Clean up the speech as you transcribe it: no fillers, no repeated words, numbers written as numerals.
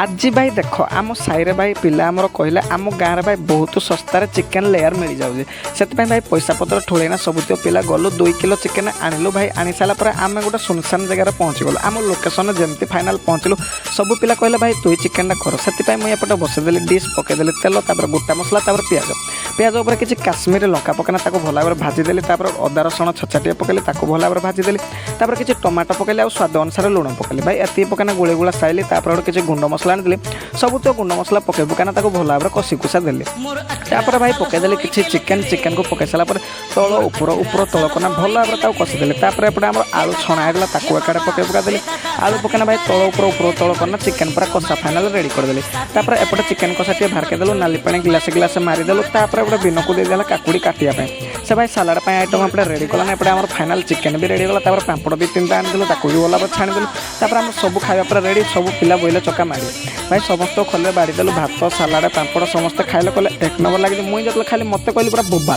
आज भाई देख आम साई भाई पिला आमर कहले आम गाँव भाई बहुत सस्तार चिकेन लेयर मिल जाऊे से भाई पैसा पतर ठोलना सबुत पिला गलु 2 किलो चिकेन आणलु भाई आनी सारापर आम गोटे सुनसान जगार पहुँची गलु आम लोकेशन जमी फाइनाल पहुँचलु सब पिला कहले भाई तुई चिकेन कर से मुझे एपटे बसईदेली डिश पकईदेली तेल गोटा मसला पियाज पियाज उपर किसी काश्मीर लंका पकना भल भाव भाजीदेली अदा रसुण छचाटे पकली भल भाव भाजीदेली किसी टमाटो पकली आ स्वाद अनुसार लुण पकली भाई एति पकना गोले गोला साइली किसी गुंड मसला आनी सब तो गुंड मसला पकेबू क्या भल भाव कषि कुषा देली भाई पकईदेली किसी चिकेन को पकई सारापर तल उपर उपर तल कना भल भाव कषिदेली एपटे आम आलू छणा है एकाड़े पकई पकादेली आलू पकना भाई तल उपर तल करना चिकेन पूरा कषा फाइनाल रेडी करदेली एपटे चिकेन कषा टे भारकेदेलु नाली पानी गिलास गिलास मारिदेलु एपटे बिन को देदेला काकुड़ी काटिया से भाई सालाड आइटम एपटे रेडी कलाना एपटे आम फाइनाल चिकेन भी रेडी गला पापड़ 2-3टा आनीदेलु भी गला छाणीदेलु आम सब खाଇବା रेडी सब पिला बोइले चका मारी भाई समस्त खले बाड़ीदेलु भात सालाड पापड़ समस्त खाइले कले 1 नंबर लगे मुझे जो खाली मत कहली पूरा बोबाल।